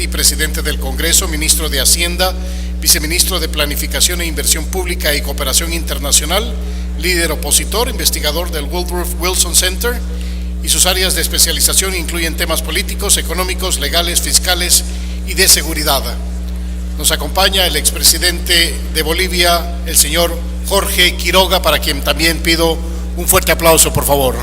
y presidente del Congreso, ministro de Hacienda, viceministro de Planificación e Inversión Pública y Cooperación Internacional, líder opositor, investigador del Woodrow Wilson Center, y sus áreas de especialización incluyen temas políticos, económicos, legales, fiscales y de seguridad. Nos acompaña el expresidente de Bolivia, el señor Jorge Quiroga, para quien también pido un fuerte aplauso, por favor.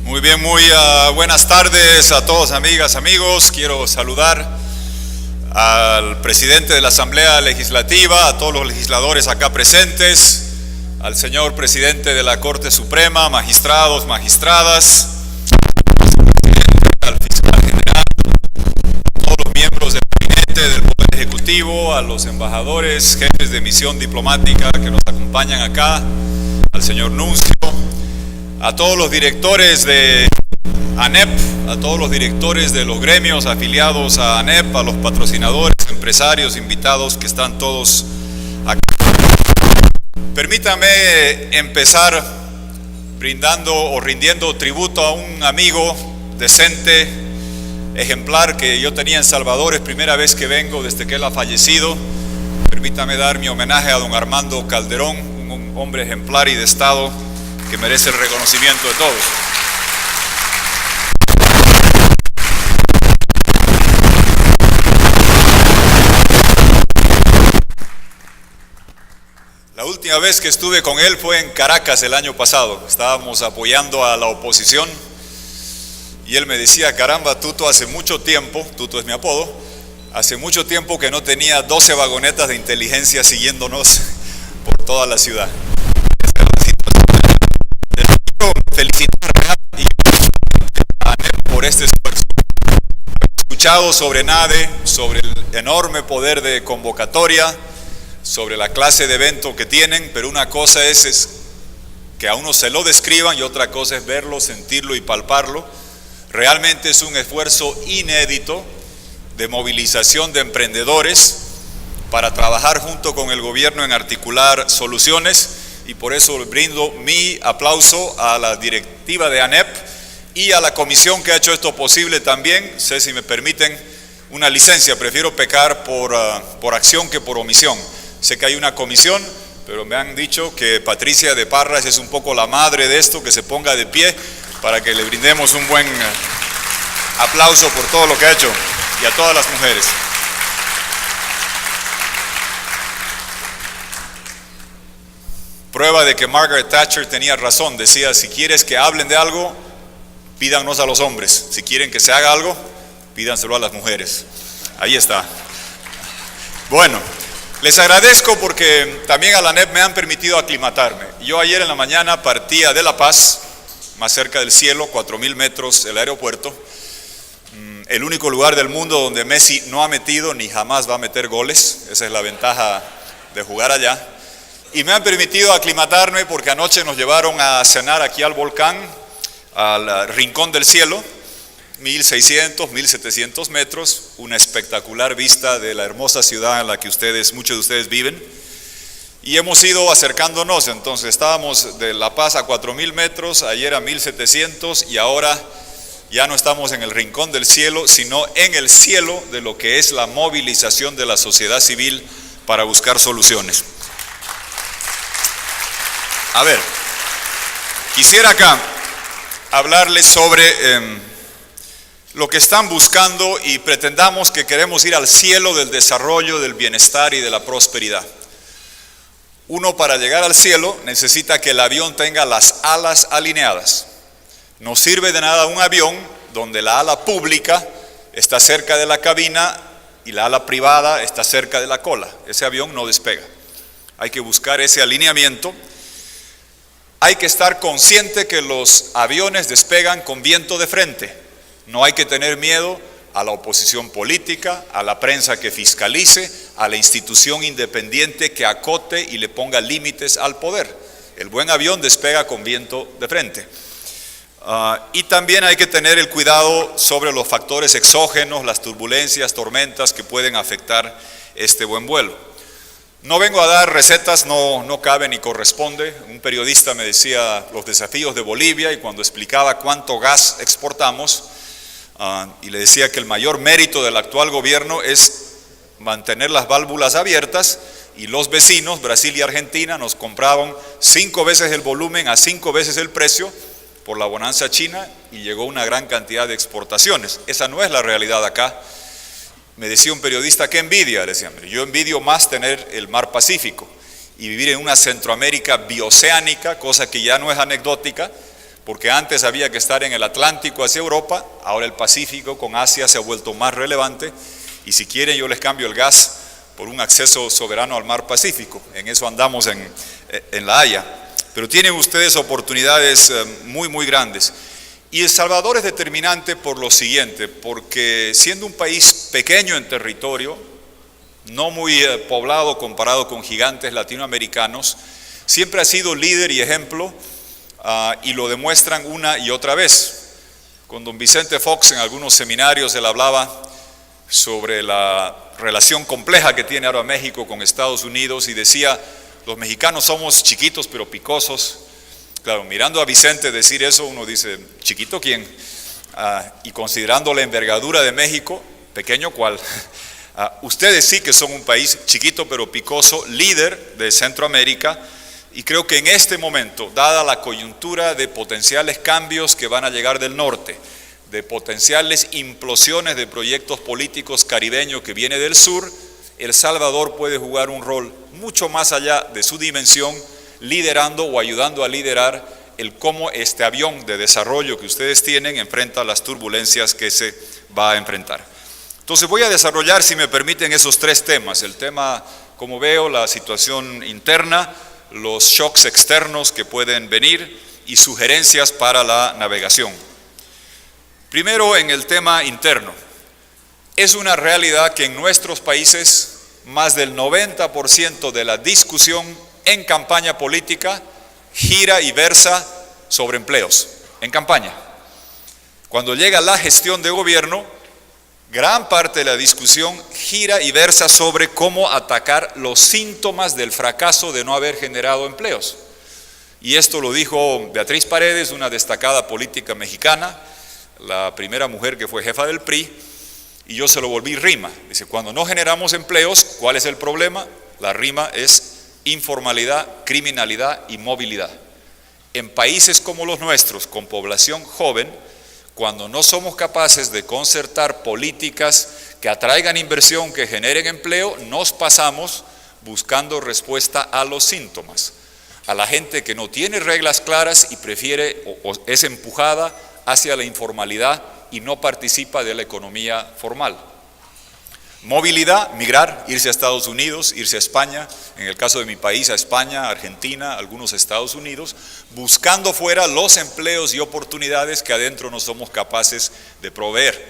Muy bien, buenas tardes a todos, amigas, amigos. Quiero saludar al presidente de la Asamblea Legislativa, a todos los legisladores acá presentes, al señor presidente de la Corte Suprema, magistrados, magistradas, al fiscal general, a todos los miembros del gabinete del Poder Ejecutivo, a los embajadores, jefes de misión diplomática que nos acompañan acá, al señor Nuncio, a todos los directores de ANEP, a todos los directores de los gremios afiliados a ANEP, a los patrocinadores, empresarios, invitados que están todos acá. Permítame empezar rindiendo tributo a un amigo decente, ejemplar, que yo tenía en Salvador. Es primera vez que vengo desde que él ha fallecido. Permítame dar mi homenaje a don Armando Calderón, un hombre ejemplar y de Estado que merece el reconocimiento de todos. La última vez que estuve con él fue en Caracas el año pasado. Estábamos apoyando a la oposición y él me decía: caramba, Tuto, hace mucho tiempo, Tuto es mi apodo, hace mucho tiempo que no tenía 12 vagonetas de inteligencia siguiéndonos por toda la ciudad. Felicitar a ANEP por este esfuerzo. He escuchado sobre NADE, sobre el enorme poder de convocatoria, sobre la clase de evento que tienen, pero una cosa es que a uno se lo describan y otra cosa es verlo, sentirlo y palparlo. Realmente es un esfuerzo inédito de movilización de emprendedores para trabajar junto con el gobierno en articular soluciones. Y por eso brindo mi aplauso a la directiva de ANEP y a la comisión que ha hecho esto posible también. Sé si me permiten una licencia, prefiero pecar por acción que por omisión. Sé que hay una comisión, pero me han dicho que Patricia de Parras es un poco la madre de esto, que se ponga de pie para que le brindemos un buen aplauso por todo lo que ha hecho, y a todas las mujeres. Prueba de que Margaret Thatcher tenía razón. Decía: si quieres que hablen de algo, pídanos a los hombres. Si quieren que se haga algo, pídanselo a las mujeres. Ahí está. Bueno, les agradezco porque también a la ANEP me han permitido aclimatarme. Yo ayer en la mañana partía de La Paz, más cerca del cielo, 4.000 metros el aeropuerto, el único lugar del mundo donde Messi no ha metido ni jamás va a meter goles. Esa es la ventaja de jugar allá. Y me han permitido aclimatarme porque anoche nos llevaron a cenar aquí al volcán, al Rincón del Cielo, 1.600, 1.700 metros, una espectacular vista de la hermosa ciudad en la que muchos de ustedes viven. Y hemos ido acercándonos, entonces estábamos de La Paz a 4.000 metros, ayer a 1.700 y ahora ya no estamos en el Rincón del Cielo, sino en el cielo de lo que es la movilización de la sociedad civil para buscar soluciones. A ver, quisiera acá hablarles sobre lo que están buscando y pretendamos que queremos ir al cielo del desarrollo, del bienestar y de la prosperidad. Uno, para llegar al cielo, necesita que el avión tenga las alas alineadas. No sirve de nada un avión donde la ala pública está cerca de la cabina y la ala privada está cerca de la cola. Ese avión no despega. Hay que buscar ese alineamiento. Hay que estar consciente que los aviones despegan con viento de frente. No hay que tener miedo a la oposición política, a la prensa que fiscalice, a la institución independiente que acote y le ponga límites al poder. El buen avión despega con viento de frente. Y también hay que tener el cuidado sobre los factores exógenos, las turbulencias, tormentas que pueden afectar este buen vuelo. No vengo a dar recetas, no cabe ni corresponde. Un periodista me decía los desafíos de Bolivia y cuando explicaba cuánto gas exportamos, y le decía que el mayor mérito del actual gobierno es mantener las válvulas abiertas, y los vecinos, Brasil y Argentina, nos compraban 5 veces el volumen a 5 veces el precio por la bonanza china y llegó una gran cantidad de exportaciones. Esa no es la realidad acá. Me decía un periodista, ¿qué envidia? Le decía, yo envidio más tener el mar Pacífico y vivir en una Centroamérica bioceánica, cosa que ya no es anecdótica, porque antes había que estar en el Atlántico hacia Europa, ahora el Pacífico con Asia se ha vuelto más relevante, y si quieren yo les cambio el gas por un acceso soberano al mar Pacífico. En eso andamos en La Haya. Pero tienen ustedes oportunidades muy grandes. Y El Salvador es determinante por lo siguiente, porque siendo un país pequeño en territorio, no muy poblado comparado con gigantes latinoamericanos, siempre ha sido líder y ejemplo, y lo demuestran una y otra vez. Con don Vicente Fox en algunos seminarios él hablaba sobre la relación compleja que tiene ahora México con Estados Unidos y decía, los mexicanos somos chiquitos pero picosos. Claro, mirando a Vicente decir eso, uno dice, ¿chiquito quién? Y considerando la envergadura de México, pequeño cuál. Ustedes sí que son un país chiquito pero picoso, líder de Centroamérica, y creo que en este momento, dada la coyuntura de potenciales cambios que van a llegar del norte, de potenciales implosiones de proyectos políticos caribeños que viene del sur, El Salvador puede jugar un rol mucho más allá de su dimensión, liderando o ayudando a liderar el cómo este avión de desarrollo que ustedes tienen enfrenta las turbulencias que se va a enfrentar. Entonces voy a desarrollar, si me permiten, esos 3 temas. El tema, como veo, la situación interna, los shocks externos que pueden venir y sugerencias para la navegación. Primero, en el tema interno. Es una realidad que en nuestros países más del 90% de la discusión en campaña política gira y versa sobre empleos, en campaña. Cuando llega la gestión de gobierno, gran parte de la discusión gira y versa sobre cómo atacar los síntomas del fracaso de no haber generado empleos. Y esto lo dijo Beatriz Paredes, una destacada política mexicana, la primera mujer que fue jefa del PRI, y yo se lo volví rima. Dice, cuando no generamos empleos, ¿cuál es el problema? La rima es informalidad, criminalidad y movilidad. En países como los nuestros, con población joven, cuando no somos capaces de concertar políticas que atraigan inversión, que generen empleo, nos pasamos buscando respuesta a los síntomas. A la gente que no tiene reglas claras y prefiere o es empujada hacia la informalidad y no participa de la economía formal. Movilidad, migrar, irse a Estados Unidos, irse a España, en el caso de mi país a España, Argentina, algunos Estados Unidos, buscando fuera los empleos y oportunidades que adentro no somos capaces de proveer.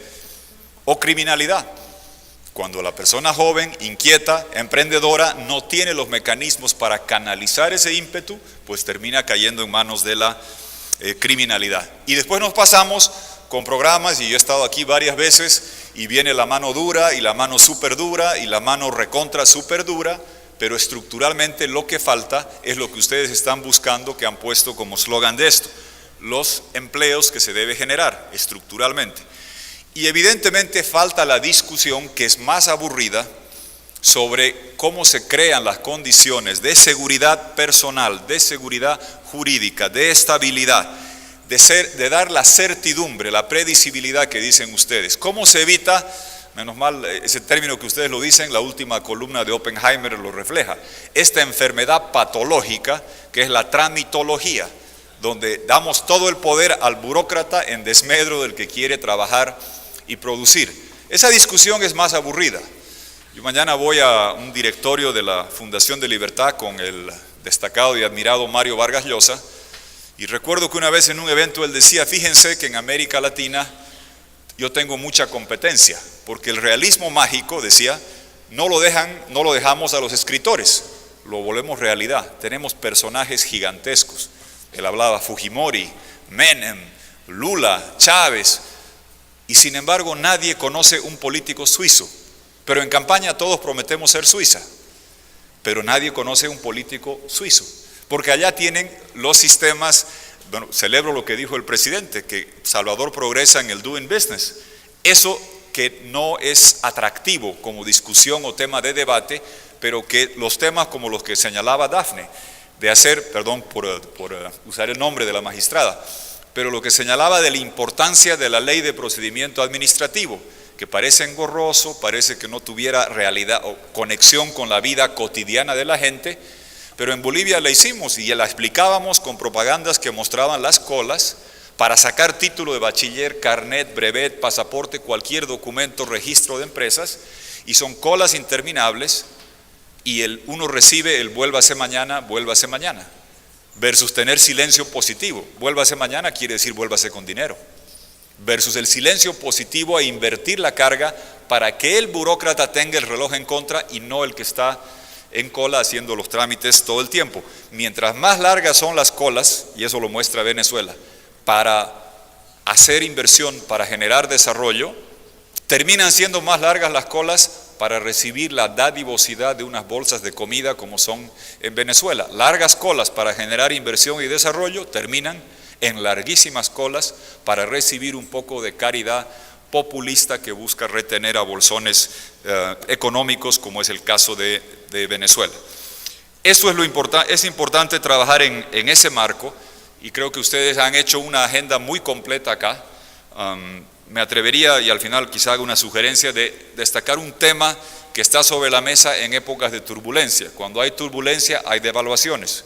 O criminalidad, cuando la persona joven, inquieta, emprendedora, no tiene los mecanismos para canalizar ese ímpetu, pues termina cayendo en manos de la criminalidad. Y después nos pasamos con programas, y yo he estado aquí varias veces, y viene la mano dura, y la mano súper dura, y la mano recontra súper dura, pero estructuralmente lo que falta es lo que ustedes están buscando, que han puesto como eslogan de esto, los empleos que se debe generar estructuralmente. Y evidentemente falta la discusión, que es más aburrida, sobre cómo se crean las condiciones de seguridad personal, de seguridad jurídica, de estabilidad, de dar la certidumbre, la predecibilidad que dicen ustedes. ¿Cómo se evita? Menos mal, ese término que ustedes lo dicen, la última columna de Oppenheimer lo refleja, esta enfermedad patológica que es la tramitología, donde damos todo el poder al burócrata en desmedro del que quiere trabajar y producir. Esa discusión es más aburrida. Yo mañana voy a un directorio de la Fundación de Libertad con el destacado y admirado Mario Vargas Llosa, y recuerdo que una vez en un evento él decía, fíjense que en América Latina yo tengo mucha competencia, porque el realismo mágico, decía, no lo dejamos a los escritores, lo volvemos realidad. Tenemos personajes gigantescos. Él hablaba Fujimori, Menem, Lula, Chávez, y sin embargo nadie conoce un político suizo. Pero en campaña todos prometemos ser Suiza, pero nadie conoce un político suizo, porque allá tienen los sistemas. Bueno, celebro lo que dijo el presidente, que Salvador progresa en el doing business. Eso que no es atractivo como discusión o tema de debate, pero que los temas como los que señalaba Dafne, de hacer, perdón por usar el nombre de la magistrada, pero lo que señalaba de la importancia de la ley de procedimiento administrativo, que parece engorroso, parece que no tuviera realidad o conexión con la vida cotidiana de la gente, pero en Bolivia la hicimos y la explicábamos con propagandas que mostraban las colas para sacar título de bachiller, carnet, brevet, pasaporte, cualquier documento, registro de empresas, y son colas interminables, y uno recibe el vuélvase mañana, versus tener silencio positivo. Vuélvase mañana quiere decir vuélvase con dinero, versus el silencio positivo e invertir la carga para que el burócrata tenga el reloj en contra y no el que está en cola haciendo los trámites todo el tiempo. Mientras más largas son las colas, y eso lo muestra Venezuela, para hacer inversión, para generar desarrollo, terminan siendo más largas las colas para recibir la dadivosidad de unas bolsas de comida como son en Venezuela. Largas colas para generar inversión y desarrollo terminan en larguísimas colas para recibir un poco de caridad populista que busca retener a bolsones económicos, como es el caso de Venezuela. Eso es es importante trabajar en ese marco, y creo que ustedes han hecho una agenda muy completa acá. Me atrevería, y al final quizá haga una sugerencia, de destacar un tema que está sobre la mesa en épocas de turbulencia. Cuando hay turbulencia hay devaluaciones.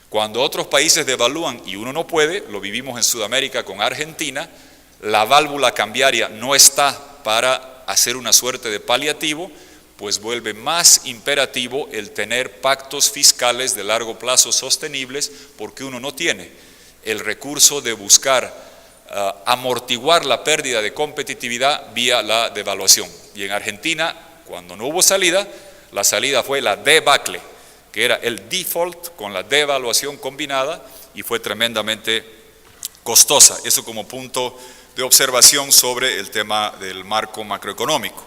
Cuando otros países devalúan y uno no puede, lo vivimos en Sudamérica con Argentina, la válvula cambiaria no está para hacer una suerte de paliativo, pues vuelve más imperativo el tener pactos fiscales de largo plazo sostenibles, porque uno no tiene el recurso de buscar amortiguar la pérdida de competitividad vía la devaluación. Y en Argentina, cuando no hubo salida, la salida fue la debacle, que era el default con la devaluación combinada, y fue tremendamente costosa. Eso como punto de observación sobre el tema del marco macroeconómico.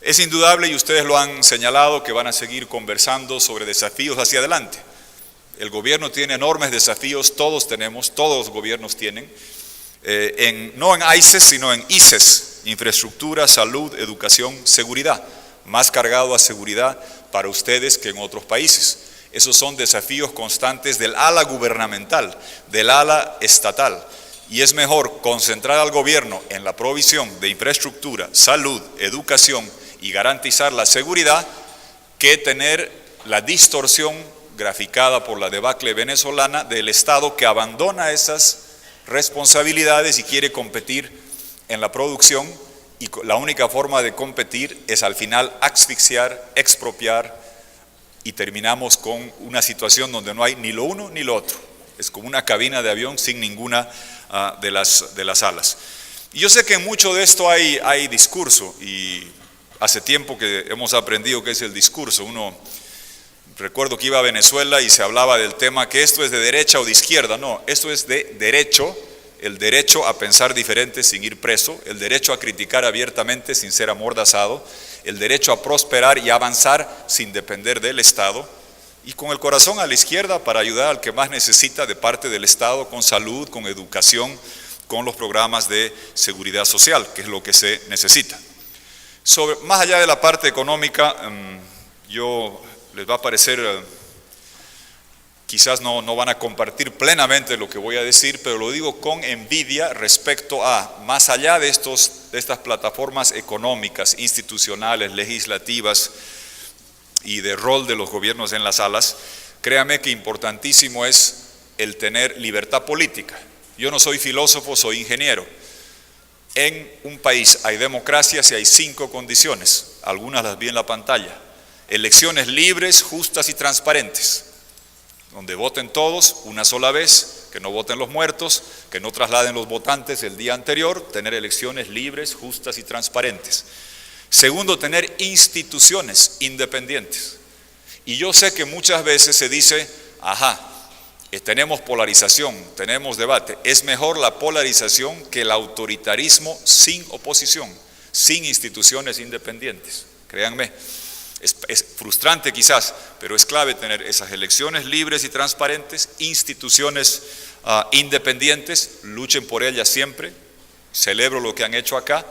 Es indudable, y ustedes lo han señalado, que van a seguir conversando sobre desafíos hacia adelante. El gobierno tiene enormes desafíos, todos los gobiernos tienen, no en ICES, sino en ICES, infraestructura, salud, educación, seguridad, más cargado a seguridad para ustedes que en otros países. Esos son desafíos constantes del ala gubernamental, del ala estatal, y es mejor concentrar al gobierno en la provisión de infraestructura, salud, educación y garantizar la seguridad, que tener la distorsión graficada por la debacle venezolana del Estado, que abandona esas responsabilidades y quiere competir en la producción, y la única forma de competir es al final asfixiar, expropiar, y terminamos con una situación donde no hay ni lo uno ni lo otro. Es como una cabina de avión sin ninguna de las alas. Y yo sé que en mucho de esto hay discurso, y hace tiempo que hemos aprendido qué es el discurso. Recuerdo que iba a Venezuela y se hablaba del tema que esto es de derecha o de izquierda. No, esto es de derecho, el derecho a pensar diferente sin ir preso, el derecho a criticar abiertamente sin ser amordazado, el derecho a prosperar y avanzar sin depender del Estado, y con el corazón a la izquierda para ayudar al que más necesita de parte del Estado, con salud, con educación, con los programas de seguridad social, que es lo que se necesita. Más allá de la parte económica, les va a parecer, quizás no van a compartir plenamente lo que voy a decir, pero lo digo con envidia respecto a, más allá de estas plataformas económicas, institucionales, legislativas y de rol de los gobiernos en las salas, créame que importantísimo es el tener libertad política. Yo no soy filósofo, soy ingeniero. En un país hay democracias y hay 5 condiciones, algunas las vi en la pantalla. Elecciones libres, justas y transparentes, donde voten todos una sola vez, que no voten los muertos, que no trasladen los votantes el día anterior, tener elecciones libres, justas y transparentes. Segundo, tener instituciones independientes. Y yo sé que muchas veces se dice, Tenemos polarización, tenemos debate. Es mejor la polarización que el autoritarismo sin oposición, sin instituciones independientes. Créanme, es frustrante quizás, pero es clave tener esas elecciones libres y transparentes, instituciones independientes. Luchen por ellas siempre. Celebro lo que han hecho acá.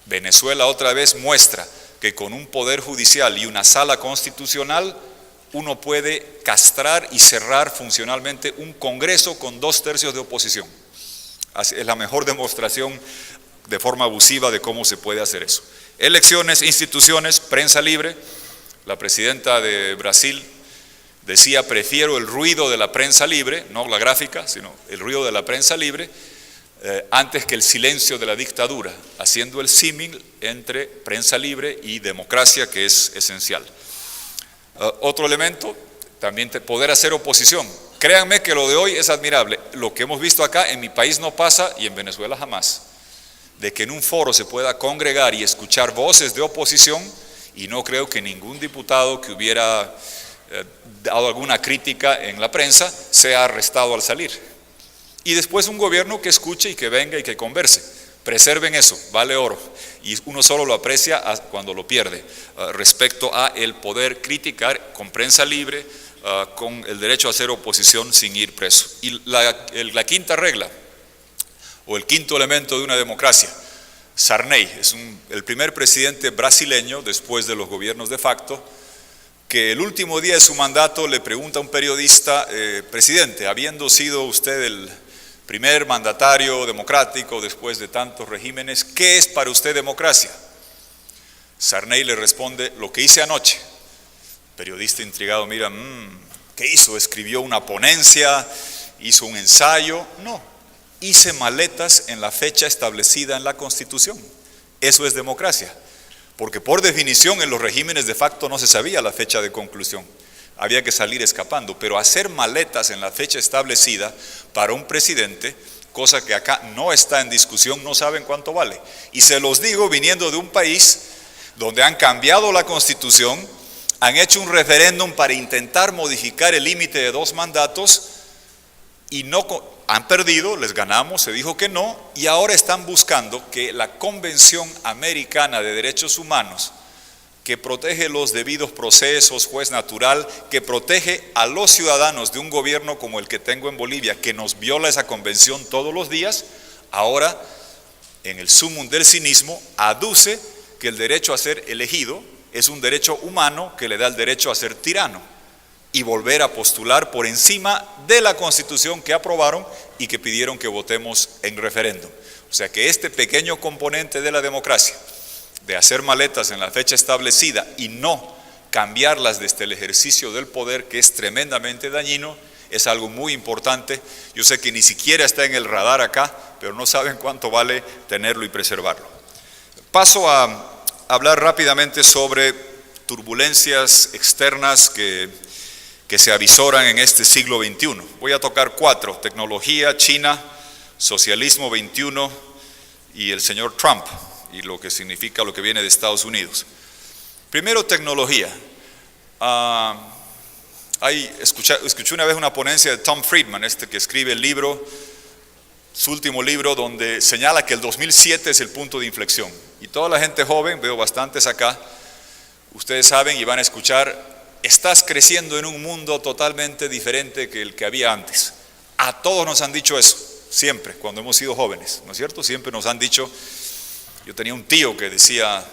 Venezuela otra vez muestra que con un poder judicial y una sala constitucional uno puede castrar y cerrar funcionalmente un Congreso con 2/3 de oposición. Es la mejor demostración de forma abusiva de cómo se puede hacer eso. Elecciones, instituciones, prensa libre. La presidenta de Brasil decía: prefiero el ruido de la prensa libre, no la gráfica, sino el ruido de la prensa libre, antes que el silencio de la dictadura, haciendo el símil entre prensa libre y democracia, que es esencial. Otro elemento, también poder hacer oposición. Créanme que lo de hoy es admirable. Lo que hemos visto acá en mi país no pasa y en Venezuela jamás. De que en un foro se pueda congregar y escuchar voces de oposición, y no creo que ningún diputado que hubiera dado alguna crítica en la prensa sea arrestado al salir. Y después un gobierno que escuche y que venga y que converse. Preserven eso, vale oro, y uno solo lo aprecia cuando lo pierde, respecto a el poder criticar con prensa libre, con el derecho a hacer oposición sin ir preso. Y la quinta regla, o el quinto elemento de una democracia: Sarney es el primer presidente brasileño después de los gobiernos de facto, que el último día de su mandato le pregunta a un periodista: presidente, habiendo sido usted el primer mandatario democrático después de tantos regímenes, ¿qué es para usted democracia? Sarney le responde: lo que hice anoche. El periodista intrigado mira: ¿qué hizo? ¿Escribió una ponencia? ¿Hizo un ensayo? No, hice maletas en la fecha establecida en la Constitución. Eso es democracia, porque por definición en los regímenes de facto no se sabía la fecha de conclusión. Había que salir escapando, pero hacer maletas en la fecha establecida para un presidente, cosa que acá no está en discusión, no saben cuánto vale. Y se los digo viniendo de un país donde han cambiado la Constitución, han hecho un referéndum para intentar modificar el límite de 2 mandatos y no han perdido, les ganamos, se dijo que no, y ahora están buscando que la Convención Americana de Derechos Humanos, que protege los debidos procesos, juez natural, que protege a los ciudadanos de un gobierno como el que tengo en Bolivia, que nos viola esa convención todos los días, ahora en el sumum del cinismo aduce que el derecho a ser elegido es un derecho humano que le da el derecho a ser tirano y volver a postular por encima de la Constitución que aprobaron y que pidieron que votemos en referéndum. O sea que este pequeño componente de la democracia, de hacer maletas en la fecha establecida y no cambiarlas desde el ejercicio del poder, que es tremendamente dañino, es algo muy importante. Yo sé que ni siquiera está en el radar acá, pero no saben cuánto vale tenerlo y preservarlo. Paso a hablar rápidamente sobre turbulencias externas que se avisoran en este siglo XXI. Voy a tocar 4: tecnología, China, socialismo XXI y el señor Trump, y lo que significa lo que viene de Estados Unidos. Primero, tecnología. Escuché una vez una ponencia de Tom Friedman, que escribe el libro, su último libro, donde señala que el 2007 es el punto de inflexión. Y toda la gente joven, veo bastantes acá, ustedes saben y van a escuchar: estás creciendo en un mundo totalmente diferente que el que había antes. A todos nos han dicho eso, siempre, cuando hemos sido jóvenes, ¿no es cierto? Siempre nos han dicho. Yo tenía un tío que decía: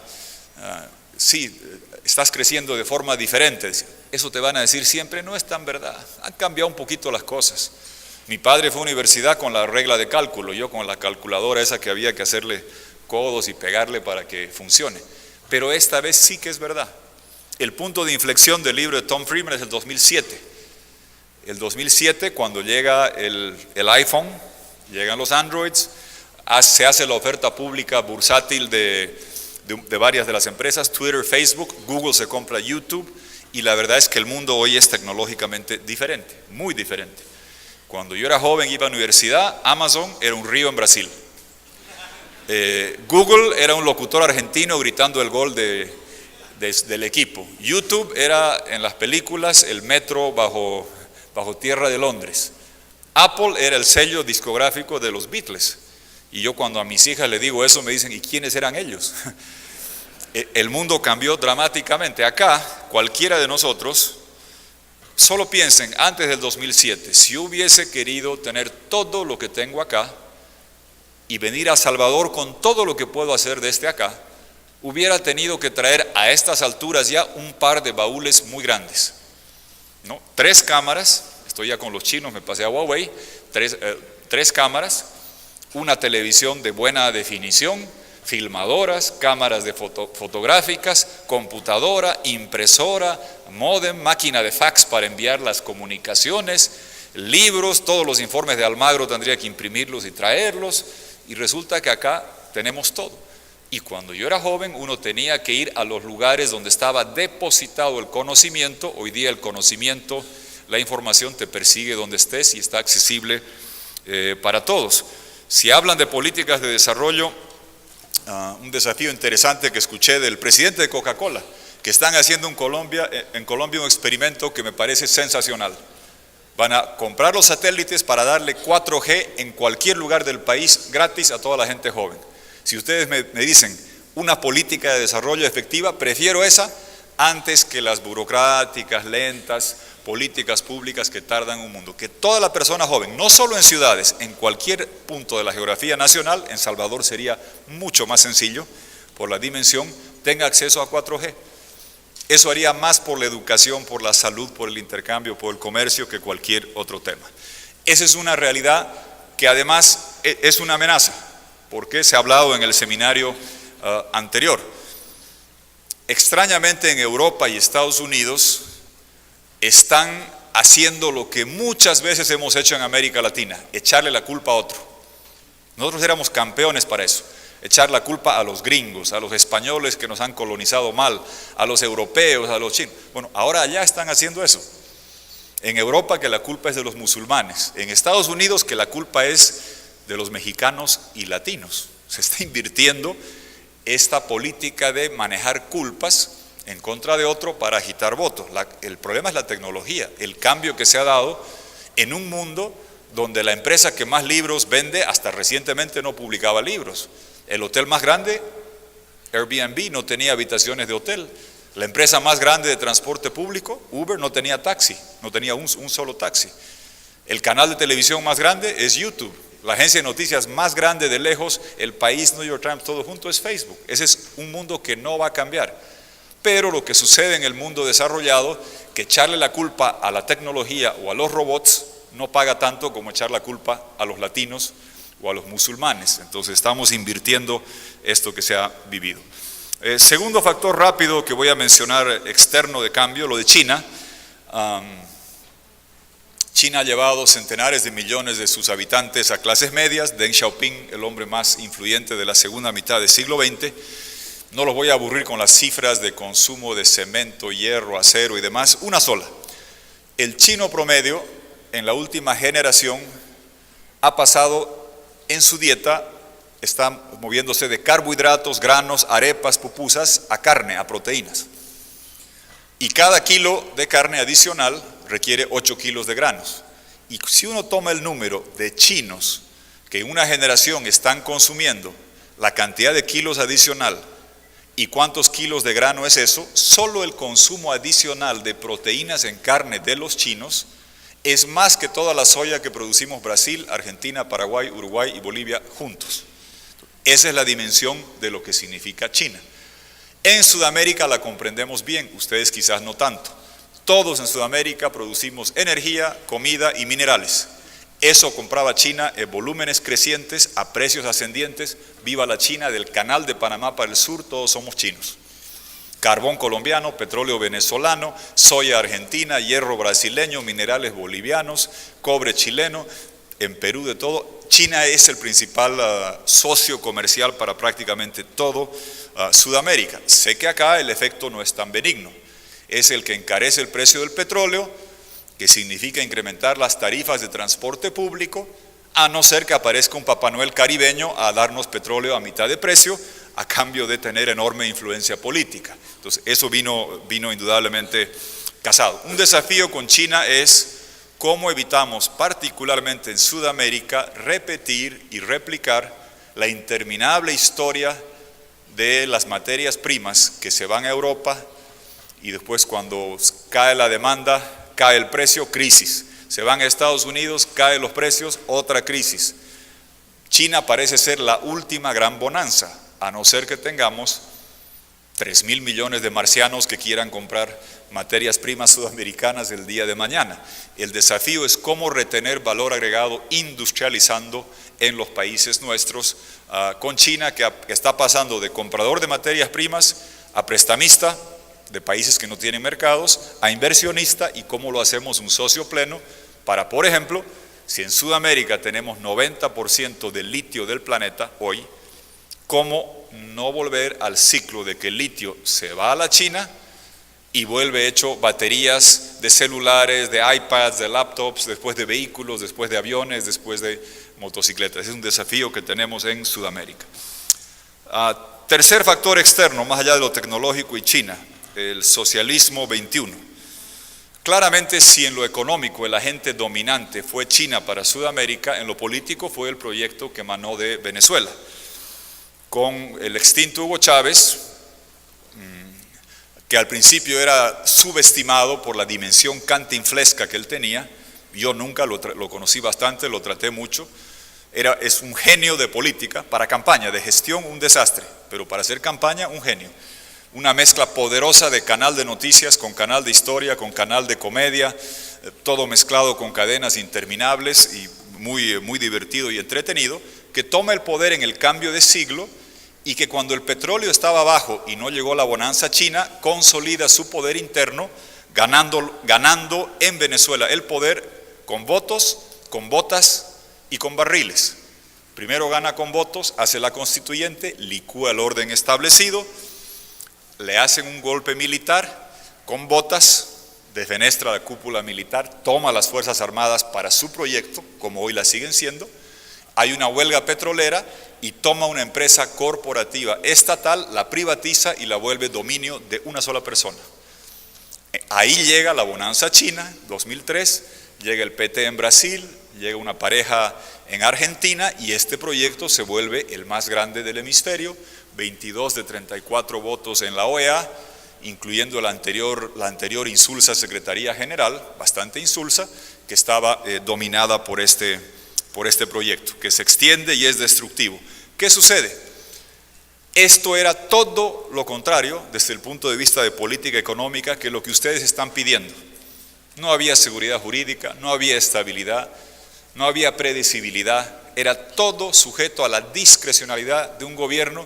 sí, estás creciendo de forma diferente. Eso te van a decir siempre, no es tan verdad. Han cambiado un poquito las cosas. Mi padre fue a la universidad con la regla de cálculo, yo con la calculadora esa que había que hacerle codos y pegarle para que funcione. Pero esta vez sí que es verdad. El punto de inflexión del libro de Tom Friedman es el 2007. El 2007, cuando llega el iPhone, llegan los Androids, se hace la oferta pública bursátil de varias de las empresas, Twitter, Facebook, Google se compra YouTube, y la verdad es que el mundo hoy es tecnológicamente diferente, muy diferente. Cuando yo era joven, iba a la universidad, Amazon era un río en Brasil. Google era un locutor argentino gritando el gol del equipo. YouTube era en las películas el metro bajo bajo tierra de Londres. Apple era el sello discográfico de los Beatles. Y yo cuando a mis hijas les digo eso me dicen, ¿y quiénes eran ellos? El mundo cambió dramáticamente. Acá, cualquiera de nosotros, solo piensen, antes del 2007, si yo hubiese querido tener todo lo que tengo acá y venir a Salvador con todo lo que puedo hacer desde acá, hubiera tenido que traer a estas alturas ya un par de baúles muy grandes, ¿no? 3 cámaras, estoy ya con los chinos, me pasé a Huawei, 3 cámaras, una televisión de buena definición, filmadoras, cámaras fotográficas, computadora, impresora, módem, máquina de fax para enviar las comunicaciones, libros, todos los informes de Almagro tendría que imprimirlos y traerlos, y resulta que acá tenemos todo. Y cuando yo era joven uno tenía que ir a los lugares donde estaba depositado el conocimiento. Hoy día el conocimiento, la información te persigue donde estés y está accesible para todos. Si hablan de políticas de desarrollo, un desafío interesante que escuché del presidente de Coca-Cola, que están haciendo en Colombia un experimento que me parece sensacional. Van a comprar los satélites para darle 4G en cualquier lugar del país gratis a toda la gente joven. Si ustedes me dicen una política de desarrollo efectiva, prefiero esa antes que las burocráticas, lentas, políticas públicas que tardan un mundo. Que toda la persona joven, no solo en ciudades, en cualquier punto de la geografía nacional, en Salvador sería mucho más sencillo, por la dimensión, tenga acceso a 4G. Eso haría más por la educación, por la salud, por el intercambio, por el comercio, que cualquier otro tema. Esa es una realidad que además es una amenaza, porque se ha hablado en el seminario anterior. Extrañamente en Europa y Estados Unidos están haciendo lo que muchas veces hemos hecho en América Latina, echarle la culpa a otro. Nosotros éramos campeones para eso, echar la culpa a los gringos, a los españoles que nos han colonizado mal, a los europeos, a los chinos. Bueno, ahora allá están haciendo eso. En Europa que la culpa es de los musulmanes, en Estados Unidos que la culpa es de los mexicanos y latinos. Se está invirtiendo esta política de manejar culpas en contra de otro para agitar votos. El problema es la tecnología, el cambio que se ha dado en un mundo donde la empresa que más libros vende hasta recientemente no publicaba libros. El hotel más grande, Airbnb, no tenía habitaciones de hotel. La empresa más grande de transporte público, Uber, no tenía taxi, no tenía un solo taxi. El canal de televisión más grande es YouTube. La agencia de noticias más grande de lejos, El País, New York Times, todo junto es Facebook. Ese es un mundo que no va a cambiar. Pero lo que sucede en el mundo desarrollado, que echarle la culpa a la tecnología o a los robots no paga tanto como echar la culpa a los latinos o a los musulmanes. Entonces estamos invirtiendo esto que se ha vivido. Segundo factor rápido que voy a mencionar externo de cambio, lo de China. China ha llevado centenares de millones de sus habitantes a clases medias. Deng Xiaoping, el hombre más influyente de la segunda mitad del siglo XX. No los voy a aburrir con las cifras de consumo de cemento, hierro, acero y demás. Una sola. El chino promedio en la última generación ha pasado en su dieta, está moviéndose de carbohidratos, granos, arepas, pupusas, a carne, a proteínas. Y cada kilo de carne adicional requiere 8 kilos de granos. Y si uno toma el número de chinos que en una generación están consumiendo la cantidad de kilos adicional y cuántos kilos de grano es eso, solo el consumo adicional de proteínas en carne de los chinos es más que toda la soya que producimos Brasil, Argentina, Paraguay, Uruguay y Bolivia juntos. Esa es la dimensión de lo que significa China. En Sudamérica la comprendemos bien, ustedes quizás no tanto. Todos en Sudamérica producimos energía, comida y minerales. Eso compraba China en volúmenes crecientes, a precios ascendientes. Viva la China, del canal de Panamá para el sur, todos somos chinos. Carbón colombiano, petróleo venezolano, soya argentina, hierro brasileño, minerales bolivianos, cobre chileno, en Perú de todo. China es el principal socio comercial para prácticamente todo Sudamérica. Sé que acá el efecto no es tan benigno. Es el que encarece el precio del petróleo, que significa incrementar las tarifas de transporte público, a no ser que aparezca un Papá Noel caribeño a darnos petróleo a mitad de precio, a cambio de tener enorme influencia política. Entonces eso vino indudablemente casado. Un desafío con China es cómo evitamos, particularmente en Sudamérica, repetir y replicar la interminable historia de las materias primas que se van a Europa y después cuando cae la demanda, cae el precio, crisis. Se van a Estados Unidos, caen los precios, otra crisis. China parece ser la última gran bonanza, a no ser que tengamos 3.000 millones de marcianos que quieran comprar materias primas sudamericanas el día de mañana. El desafío es cómo retener valor agregado industrializando en los países nuestros, con China que está pasando de comprador de materias primas a prestamista de países que no tienen mercados, a inversionista, y cómo lo hacemos un socio pleno para, por ejemplo, si en Sudamérica tenemos 90% del litio del planeta hoy, cómo no volver al ciclo de que el litio se va a la China y vuelve hecho baterías de celulares, de iPads, de laptops, después de vehículos, después de aviones, después de motocicletas. Es un desafío que tenemos en Sudamérica. Tercer factor externo, más allá de lo tecnológico y China, el socialismo 21. Claramente, si en lo económico el agente dominante fue China para Sudamérica, en lo político fue el proyecto que emanó de Venezuela. Con el extinto Hugo Chávez, que al principio era subestimado por la dimensión cantinflesca que él tenía. Yo nunca lo conocí bastante, lo traté mucho. Es un genio de política, para campaña, de gestión un desastre, pero para hacer campaña un genio. Una mezcla poderosa de canal de noticias con canal de historia, con canal de comedia, todo mezclado con cadenas interminables y muy divertido y entretenido, que toma el poder en el cambio de siglo y que cuando el petróleo estaba bajo y no llegó la bonanza china, consolida su poder interno, ganando en Venezuela el poder con votos, con botas y con barriles. Primero gana con votos, hace la constituyente, licúa el orden establecido, le hacen un golpe militar con botas, defenestra la cúpula militar, toma las Fuerzas Armadas para su proyecto, como hoy la siguen siendo, hay una huelga petrolera y toma una empresa corporativa estatal, la privatiza y la vuelve dominio de una sola persona. Ahí llega la bonanza china, 2003, llega el PT en Brasil, llega una pareja en Argentina y este proyecto se vuelve el más grande del hemisferio, 22 de 34 votos en la OEA, incluyendo la anterior insulsa Secretaría General, bastante insulsa, que estaba dominada por este proyecto, que se extiende y es destructivo. ¿Qué sucede? Esto era todo lo contrario desde el punto de vista de política económica que lo que ustedes están pidiendo. No había seguridad jurídica, no había estabilidad, no había predecibilidad, era todo sujeto a la discrecionalidad de un gobierno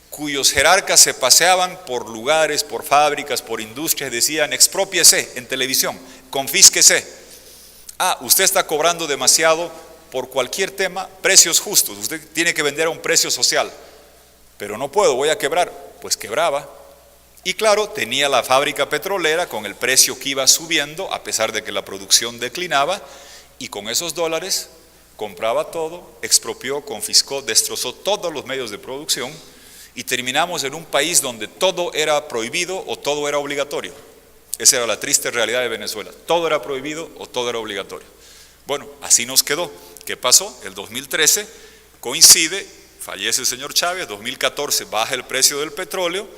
cuyos jerarcas se paseaban por lugares, por fábricas, por industrias, decían exprópiese en televisión, confísquese. Usted está cobrando demasiado por cualquier tema, precios justos, usted tiene que vender a un precio social, pero no puedo, voy a quebrar. Pues quebraba. Y claro, tenía la fábrica petrolera con el precio que iba subiendo, a pesar de que la producción declinaba, y con esos dólares compraba todo, expropió, confiscó, destrozó todos los medios de producción, y terminamos en un país donde todo era prohibido o todo era obligatorio. Esa era la triste realidad de Venezuela, todo era prohibido o todo era obligatorio. Bueno, así nos quedó. ¿Qué pasó? El 2013 coincide, fallece el señor Chávez, 2014 baja el precio del petróleo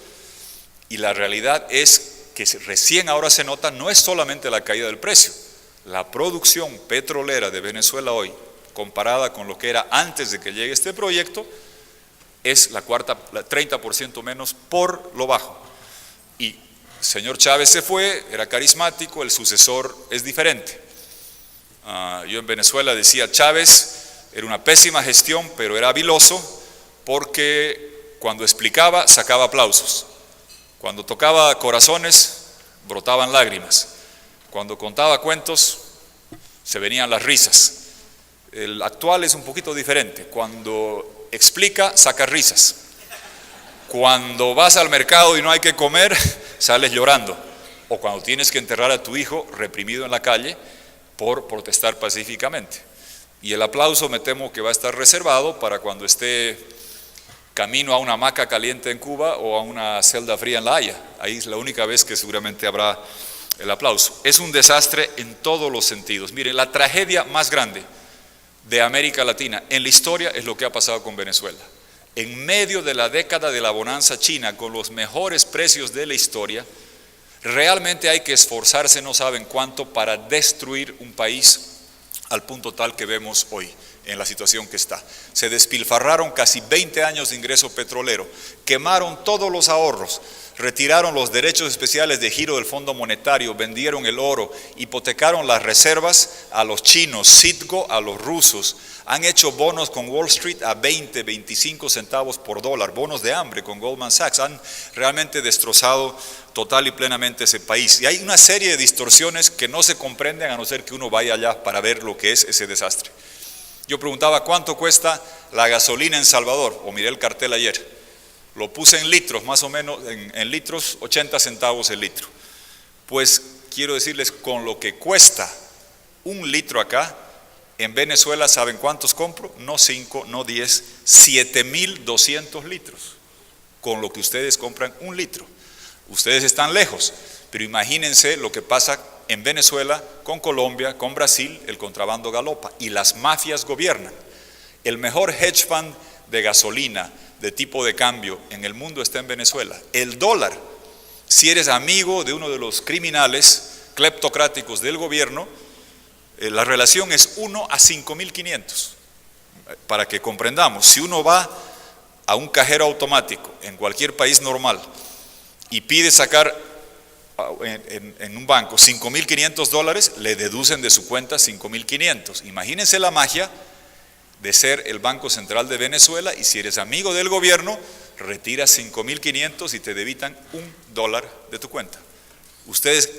y la realidad es que recién ahora se nota, no es solamente la caída del precio, la producción petrolera de Venezuela hoy, comparada con lo que era antes de que llegue este proyecto, es la 30% menos por lo bajo. Y el señor Chávez se fue, era carismático, el sucesor es diferente. Yo en Venezuela decía, Chávez era una pésima gestión, pero era habiloso porque cuando explicaba sacaba aplausos, cuando tocaba corazones brotaban lágrimas, cuando contaba cuentos se venían las risas. El actual es un poquito diferente, cuando explica saca risas, cuando vas al mercado y no hay que comer sales llorando, o cuando tienes que enterrar a tu hijo reprimido en la calle por protestar pacíficamente. Y el aplauso me temo que va a estar reservado para cuando esté camino a una hamaca caliente en Cuba o a una celda fría en La Haya. Ahí es la única vez que seguramente habrá el aplauso. Es un desastre en todos los sentidos. Miren, la tragedia más grande de América Latina en la historia es lo que ha pasado con Venezuela. En medio de la década de la bonanza china, con los mejores precios de la historia, realmente hay que esforzarse, no saben cuánto, para destruir un país al punto tal que vemos hoy, en la situación que está. Se despilfarraron casi 20 años de ingreso petrolero, quemaron todos los ahorros, retiraron los derechos especiales de giro del Fondo Monetario, vendieron el oro, hipotecaron las reservas a los chinos, Citgo a los rusos, han hecho bonos con Wall Street a 20, 25 centavos por dólar, bonos de hambre con Goldman Sachs, han realmente destrozado total y plenamente ese país. Y hay una serie de distorsiones que no se comprenden a no ser que uno vaya allá para ver lo que es ese desastre. Yo preguntaba cuánto cuesta la gasolina en Salvador, o miré el cartel ayer, lo puse en litros, más o menos, en litros, 80 centavos el litro. Pues quiero decirles, con lo que cuesta un litro acá, en Venezuela, ¿saben cuántos compro? No 5, no 10, 7.200 litros, con lo que ustedes compran un litro. Ustedes están lejos, pero imagínense lo que pasa en Venezuela, con Colombia, con Brasil, el contrabando galopa y las mafias gobiernan. El mejor hedge fund de gasolina, de tipo de cambio en el mundo está en Venezuela. El dólar, si eres amigo de uno de los criminales cleptocráticos del gobierno, la relación es 1 a 5.500. Para que comprendamos, si uno va a un cajero automático en cualquier país normal y pide sacar en un banco $5.500, le deducen de su cuenta 5.500. Imagínense la magia de ser el Banco Central de Venezuela, y si eres amigo del gobierno, retiras 5.500 y te debitan $1 de tu cuenta. Ustedes,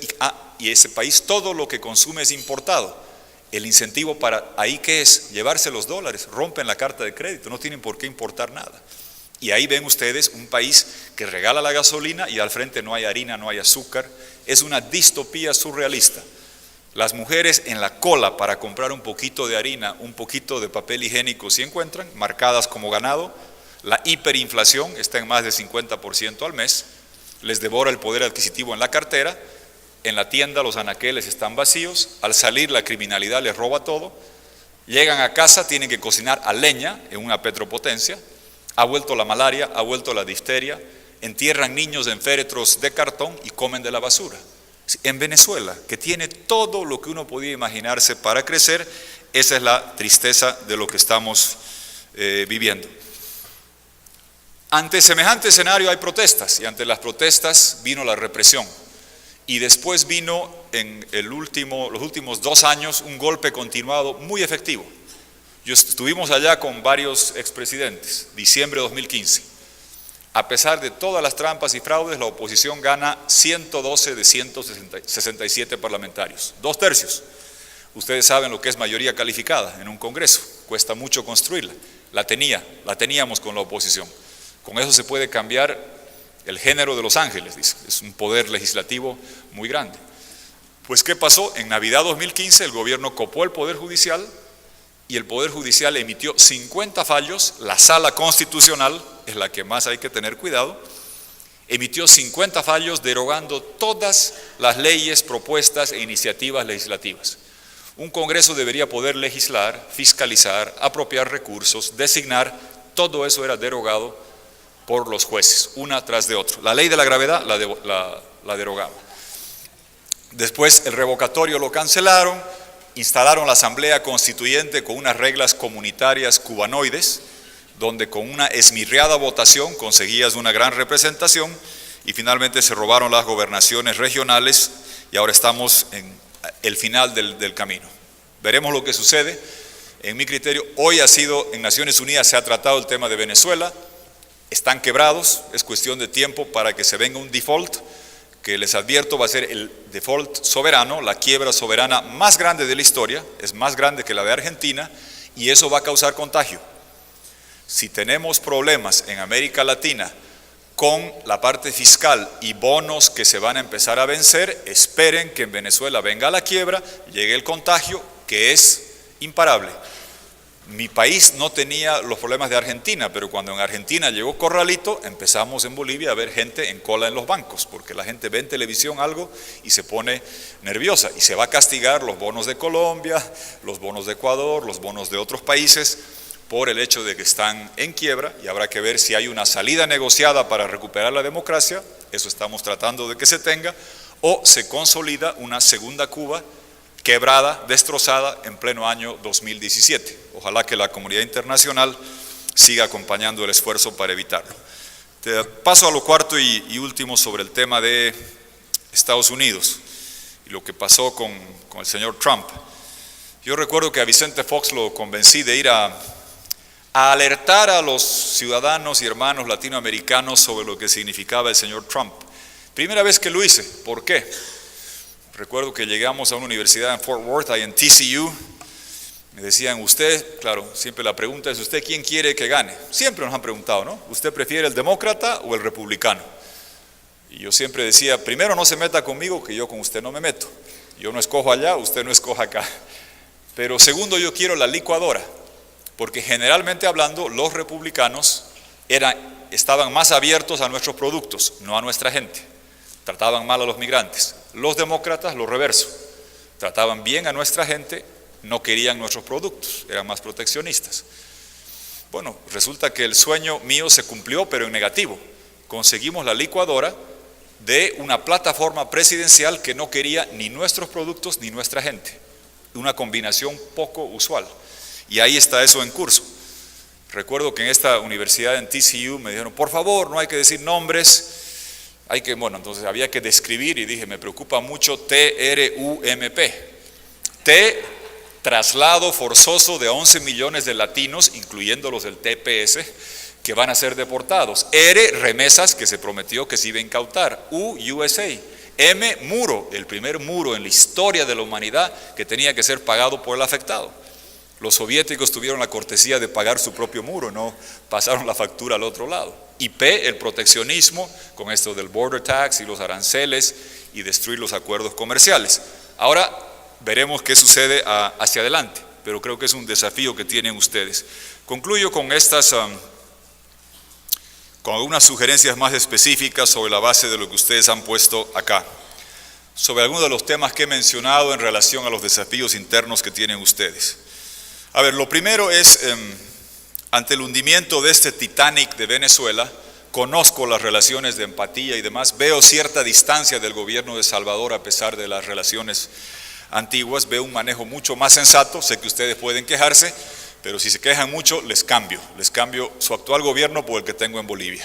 y ese país, todo lo que consume es importado. El incentivo para ahí, ¿qué es? Llevarse los dólares, rompen la carta de crédito, no tienen por qué importar nada. Y ahí ven ustedes un país que regala la gasolina y al frente no hay harina, no hay azúcar. Es una distopía surrealista. Las mujeres en la cola para comprar un poquito de harina, un poquito de papel higiénico, si encuentran, marcadas como ganado. La hiperinflación está en más de 50% al mes, les devora el poder adquisitivo en la cartera. En la tienda los anaqueles están vacíos, al salir la criminalidad les roba todo, llegan a casa, tienen que cocinar a leña en una petropotencia, ha vuelto la malaria, ha vuelto la difteria, entierran niños en féretros de cartón y comen de la basura. En Venezuela, que tiene todo lo que uno podía imaginarse para crecer, esa es la tristeza de lo que estamos viviendo. Ante semejante escenario hay protestas, y ante las protestas vino la represión. Y después vino en los últimos 2 años un golpe continuado muy efectivo. Estuvimos allá con varios expresidentes, diciembre de 2015. A pesar de todas las trampas y fraudes, la oposición gana 112 de 167 parlamentarios, 2/3. Ustedes saben lo que es mayoría calificada en un Congreso, cuesta mucho construirla. La teníamos con la oposición. Con eso se puede cambiar el género de Los Ángeles, dice. Es un poder legislativo muy grande. Pues ¿qué pasó? En Navidad 2015 el gobierno copó el Poder Judicial y el Poder Judicial emitió 50 fallos. La Sala Constitucional es la que más hay que tener cuidado. Emitió 50 fallos derogando todas las leyes, propuestas e iniciativas legislativas. Un Congreso debería poder legislar, fiscalizar, apropiar recursos, designar. Todo eso era derogado por los jueces, una tras de otra. La ley de la gravedad la derogaba. Después el revocatorio lo cancelaron, instalaron la Asamblea Constituyente con unas reglas comunitarias cubanoides, donde con una esmirriada votación conseguías una gran representación, y finalmente se robaron las gobernaciones regionales y ahora estamos en el final del camino. Veremos lo que sucede. En mi criterio, hoy en Naciones Unidas se ha tratado el tema de Venezuela. Están quebrados, es cuestión de tiempo para que se venga un default, que les advierto va a ser el default soberano, la quiebra soberana más grande de la historia, es más grande que la de Argentina, y eso va a causar contagio. Si tenemos problemas en América Latina con la parte fiscal y bonos que se van a empezar a vencer, esperen que en Venezuela venga la quiebra, llegue el contagio, que es imparable. Mi país no tenía los problemas de Argentina, pero cuando en Argentina llegó Corralito, empezamos en Bolivia a ver gente en cola en los bancos, porque la gente ve en televisión algo y se pone nerviosa, y se va a castigar los bonos de Colombia, los bonos de Ecuador, los bonos de otros países, por el hecho de que están en quiebra, y habrá que ver si hay una salida negociada para recuperar la democracia, eso estamos tratando de que se tenga, o se consolida una segunda Cuba quebrada, destrozada en pleno año 2017. Ojalá que la comunidad internacional siga acompañando el esfuerzo para evitarlo. Te paso a lo cuarto y último sobre el tema de Estados Unidos y lo que pasó con el señor Trump. Yo recuerdo que a Vicente Fox lo convencí de ir a alertar a los ciudadanos y hermanos latinoamericanos sobre lo que significaba el señor Trump. Primera vez que lo hice. ¿Por qué? Recuerdo que llegamos a una universidad en Fort Worth, ahí en TCU, me decían, usted, claro, siempre la pregunta es, ¿usted quién quiere que gane? Siempre nos han preguntado, ¿no? ¿Usted prefiere el demócrata o el republicano? Y yo siempre decía, primero no se meta conmigo, que yo con usted no me meto. Yo no escojo allá, usted no escoja acá. Pero segundo, yo quiero la licuadora, porque generalmente hablando, los republicanos estaban más abiertos a nuestros productos, no a nuestra gente. Trataban mal a los migrantes. Los demócratas, lo reverso, trataban bien a nuestra gente, no querían nuestros productos, eran más proteccionistas. Bueno, resulta que el sueño mío se cumplió, pero en negativo. Conseguimos la licuadora de una plataforma presidencial que no quería ni nuestros productos ni nuestra gente. Una combinación poco usual. Y ahí está eso en curso. Recuerdo que en esta universidad en TCU me dijeron, por favor, no hay que decir nombres. Entonces había que describir y dije, me preocupa mucho TRUMP. T, traslado forzoso de 11 millones de latinos, incluyendo los del TPS, que van a ser deportados. R, remesas que se prometió que se iba a incautar. U, USA. M, muro, el primer muro en la historia de la humanidad que tenía que ser pagado por el afectado. Los soviéticos tuvieron la cortesía de pagar su propio muro, no pasaron la factura al otro lado. Y P, el proteccionismo, con esto del border tax y los aranceles y destruir los acuerdos comerciales. Ahora veremos qué sucede hacia adelante, pero creo que es un desafío que tienen ustedes. Concluyo con con algunas sugerencias más específicas sobre la base de lo que ustedes han puesto acá, sobre algunos de los temas que he mencionado en relación a los desafíos internos que tienen ustedes. A ver, lo primero es, ante el hundimiento de este Titanic de Venezuela, conozco las relaciones de empatía y demás, veo cierta distancia del gobierno de Salvador a pesar de las relaciones antiguas, veo un manejo mucho más sensato, sé que ustedes pueden quejarse, pero si se quejan mucho, les cambio su actual gobierno por el que tengo en Bolivia,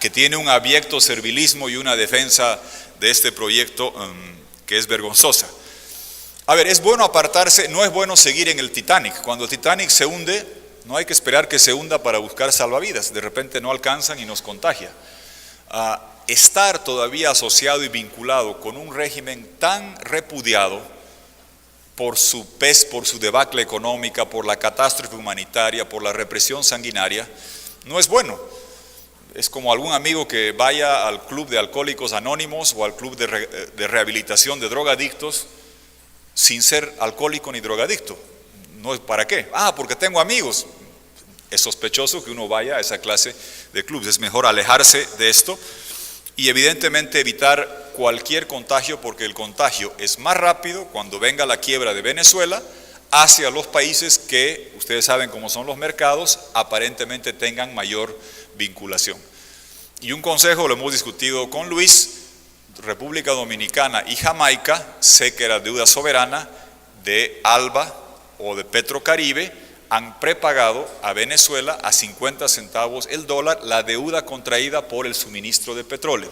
que tiene un abyecto servilismo y una defensa de este proyecto que es vergonzosa. A ver, es bueno apartarse, no es bueno seguir en el Titanic. Cuando el Titanic se hunde, no hay que esperar que se hunda para buscar salvavidas. De repente no alcanzan y nos contagia. Estar todavía asociado y vinculado con un régimen tan repudiado por su debacle económica, por la catástrofe humanitaria, por la represión sanguinaria, no es bueno. Es como algún amigo que vaya al club de alcohólicos anónimos o al club de rehabilitación de drogadictos, sin ser alcohólico ni drogadicto. No, ¿para qué? Porque tengo amigos. Es sospechoso que uno vaya a esa clase de clubes. Es mejor alejarse de esto y evidentemente evitar cualquier contagio, porque el contagio es más rápido cuando venga la quiebra de Venezuela hacia los países que, ustedes saben cómo son los mercados, aparentemente tengan mayor vinculación. Y un consejo, lo hemos discutido con Luis, República Dominicana y Jamaica, sé que era deuda soberana de ALBA o de Petrocaribe, han prepagado a Venezuela a 50 centavos el dólar la deuda contraída por el suministro de petróleo.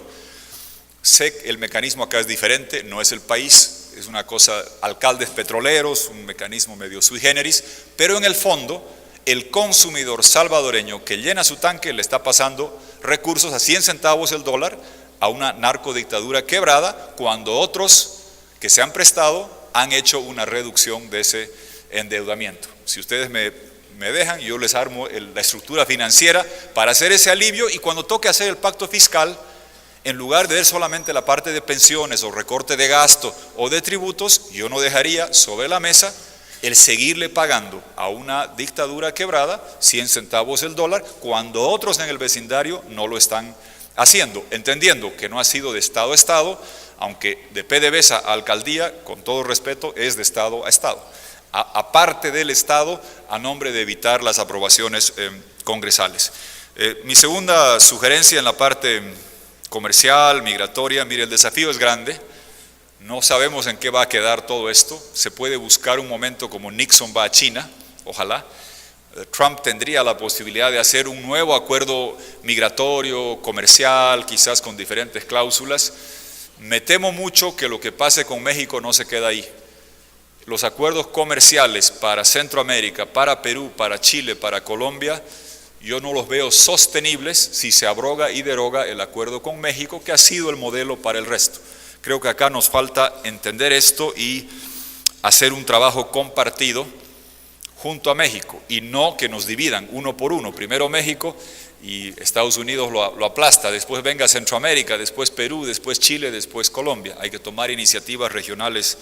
Sé que el mecanismo acá es diferente, no es el país, es una cosa, alcaldes petroleros, un mecanismo medio sui generis, pero en el fondo el consumidor salvadoreño que llena su tanque le está pasando recursos a 100 centavos el dólar a una narcodictadura quebrada, cuando otros que se han prestado han hecho una reducción de ese endeudamiento. Si ustedes me dejan, yo les armo la estructura financiera para hacer ese alivio, y cuando toque hacer el pacto fiscal, en lugar de ver solamente la parte de pensiones o recorte de gasto o de tributos, yo no dejaría sobre la mesa el seguirle pagando a una dictadura quebrada 100 centavos el dólar cuando otros en el vecindario no lo están haciendo, entendiendo que no ha sido de estado a estado, aunque de PDVSA a alcaldía, con todo respeto, es de estado a estado, aparte del estado, a nombre de evitar las aprobaciones congresales. Mi segunda sugerencia en la parte comercial, migratoria, mire, el desafío es grande. No sabemos en qué va a quedar todo esto. Se puede buscar un momento como Nixon va a China, ojalá. Trump tendría la posibilidad de hacer un nuevo acuerdo migratorio, comercial, quizás con diferentes cláusulas. Me temo mucho que lo que pase con México no se queda ahí. Los acuerdos comerciales para Centroamérica, para Perú, para Chile, para Colombia, yo no los veo sostenibles si se abroga y deroga el acuerdo con México, que ha sido el modelo para el resto. Creo que acá nos falta entender esto y hacer un trabajo compartido junto a México y no que nos dividan uno por uno. Primero México y Estados Unidos lo aplasta, después venga Centroamérica, después Perú, después Chile, después Colombia. Hay que tomar iniciativas regionales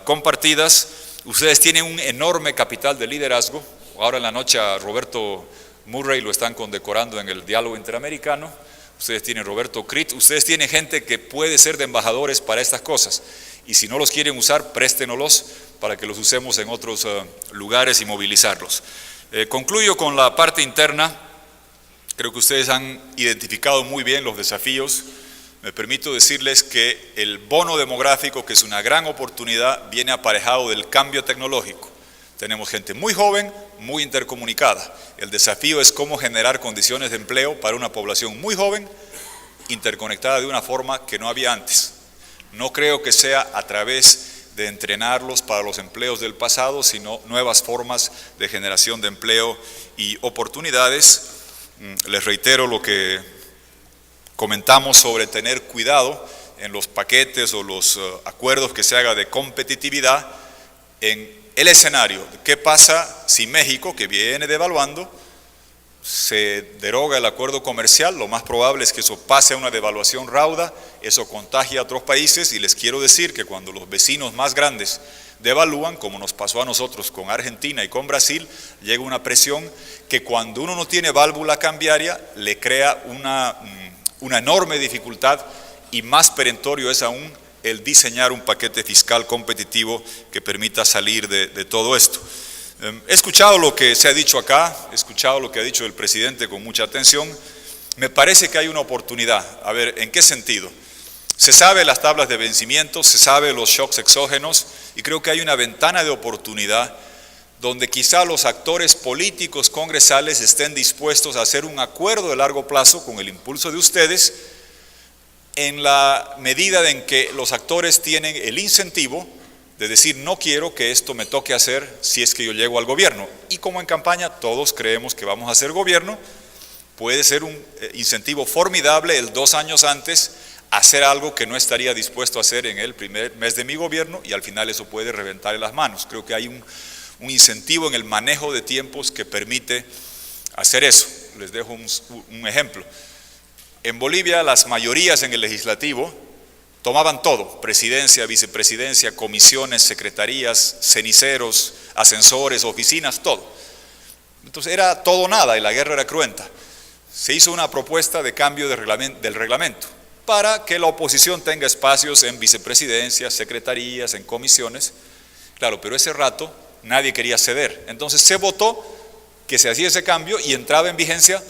compartidas. Ustedes tienen un enorme capital de liderazgo. Ahora en la noche a Roberto Murray lo están condecorando en el diálogo interamericano. Ustedes tienen Roberto Crit, ustedes tienen gente que puede ser de embajadores para estas cosas, y si no los quieren usar, préstenoslos para que los usemos en otros lugares y movilizarlos. Concluyo con la parte interna. Creo que ustedes han identificado muy bien los desafíos. Me permito decirles que el bono demográfico, que es una gran oportunidad, viene aparejado del cambio tecnológico. Tenemos gente muy joven, muy intercomunicada. El desafío es cómo generar condiciones de empleo para una población muy joven, interconectada de una forma que no había antes. No creo que sea a través de entrenarlos para los empleos del pasado, sino nuevas formas de generación de empleo y oportunidades. Les reitero lo que comentamos sobre tener cuidado en los paquetes o los acuerdos que se haga de competitividad en el escenario. ¿Qué pasa si México, que viene devaluando, se deroga el acuerdo comercial? Lo más probable es que eso pase a una devaluación rauda, eso contagia a otros países, y les quiero decir que cuando los vecinos más grandes devalúan, como nos pasó a nosotros con Argentina y con Brasil, llega una presión que cuando uno no tiene válvula cambiaria le crea una enorme dificultad, y más perentorio es aún el diseñar un paquete fiscal competitivo que permita salir de todo esto. He escuchado lo que se ha dicho acá, he escuchado lo que ha dicho el presidente con mucha atención. Me parece que hay una oportunidad. A ver, ¿en qué sentido? Se sabe las tablas de vencimiento, se sabe los shocks exógenos, y creo que hay una ventana de oportunidad donde quizá los actores políticos congresales estén dispuestos a hacer un acuerdo de largo plazo con el impulso de ustedes, en la medida en que los actores tienen el incentivo de decir: no quiero que esto me toque hacer si es que yo llego al gobierno. Y como en campaña todos creemos que vamos a hacer gobierno, puede ser un incentivo formidable el 2 años antes hacer algo que no estaría dispuesto a hacer en el primer mes de mi gobierno, y al final eso puede reventar en las manos. Creo que hay un incentivo en el manejo de tiempos que permite hacer eso. Les dejo un ejemplo. En Bolivia las mayorías en el legislativo tomaban todo: presidencia, vicepresidencia, comisiones, secretarías, ceniceros, ascensores, oficinas, todo. Entonces era todo o nada, y la guerra era cruenta. Se hizo una propuesta de cambio del reglamento para que la oposición tenga espacios en vicepresidencias, secretarías, en comisiones. Claro, pero ese rato nadie quería ceder. Entonces se votó que se hacía ese cambio y entraba en vigencia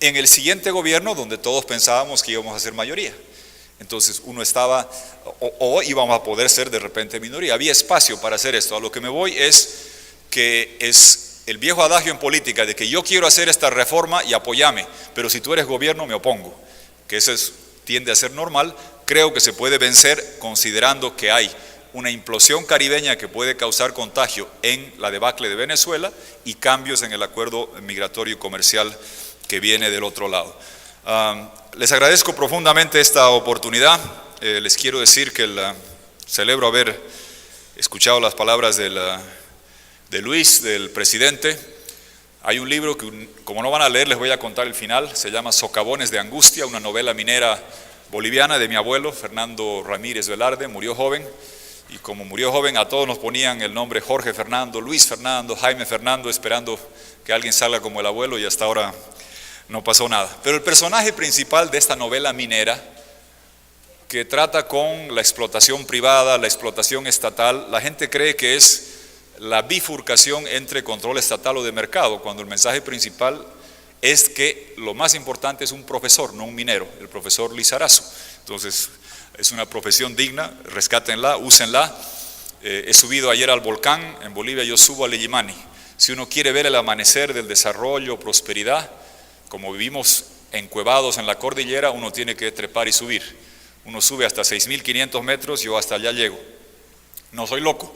en el siguiente gobierno, donde todos pensábamos que íbamos a ser mayoría. Entonces uno estaba, o íbamos a poder ser de repente minoría. Había espacio para hacer esto. A lo que me voy es que es el viejo adagio en política de que yo quiero hacer esta reforma y apóyame, pero si tú eres gobierno me opongo, que eso tiende a ser normal. Creo que se puede vencer considerando que hay una implosión caribeña que puede causar contagio en la debacle de Venezuela y cambios en el acuerdo migratorio y comercial que viene del otro lado. Les agradezco profundamente esta oportunidad. Les quiero decir que celebro haber escuchado las palabras de Luis, del presidente. Hay un libro que, como no van a leer, les voy a contar el final. Se llama Socavones de Angustia, una novela minera boliviana de mi abuelo, Fernando Ramírez Velarde. Murió joven y como murió joven a todos nos ponían el nombre Jorge Fernando, Luis Fernando, Jaime Fernando, esperando que alguien salga como el abuelo, y hasta ahora no pasó nada. Pero el personaje principal de esta novela minera, que trata con la explotación privada, la explotación estatal, la gente cree que es la bifurcación entre control estatal o de mercado, cuando el mensaje principal es que lo más importante es un profesor, no un minero, el profesor Lizarazo. Entonces, es una profesión digna, rescátenla, úsenla. He subido ayer al volcán, en Bolivia yo subo al Illimani. Si uno quiere ver el amanecer del desarrollo, prosperidad, como vivimos encuevados en la cordillera, uno tiene que trepar y subir. Uno sube hasta 6.500 metros, yo hasta allá llego. No soy loco,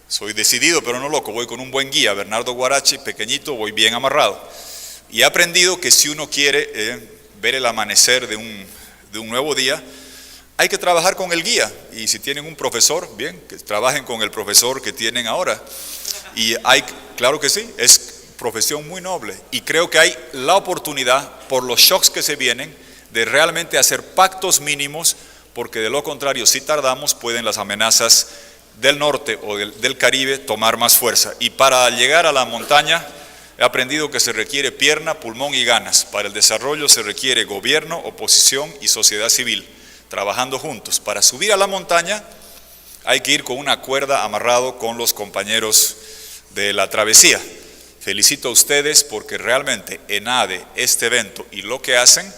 soy decidido pero no loco, voy con un buen guía, Bernardo Guarachi, pequeñito, voy bien amarrado. Y he aprendido que si uno quiere ver el amanecer de un nuevo día, hay que trabajar con el guía. Y si tienen un profesor, bien, que trabajen con el profesor que tienen ahora. Y claro que sí, es profesión muy noble. Y creo que hay la oportunidad, por los shocks que se vienen, de realmente hacer pactos mínimos, porque de lo contrario, si tardamos, pueden las amenazas del norte o del Caribe tomar más fuerza. Y para llegar a la montaña, he aprendido que se requiere pierna, pulmón y ganas. Para el desarrollo se requiere gobierno, oposición y sociedad civil, trabajando juntos. Para subir a la montaña hay que ir con una cuerda amarrado con los compañeros de la travesía. Felicito a ustedes porque realmente ENADE, este evento y lo que hacen,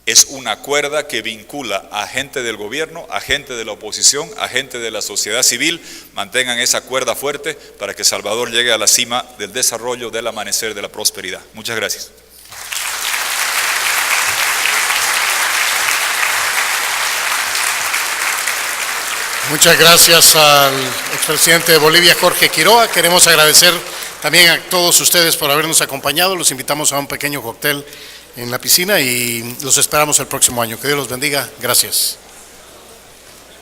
es una cuerda que vincula a gente del gobierno, a gente de la oposición, a gente de la sociedad civil. Mantengan esa cuerda fuerte para que Salvador llegue a la cima del desarrollo, del amanecer, de la prosperidad. Muchas gracias. Muchas gracias al expresidente de Bolivia, Jorge Quiroga. Queremos agradecer también a todos ustedes por habernos acompañado. Los invitamos a un pequeño cóctel en la piscina y los esperamos el próximo año. Que Dios los bendiga. Gracias.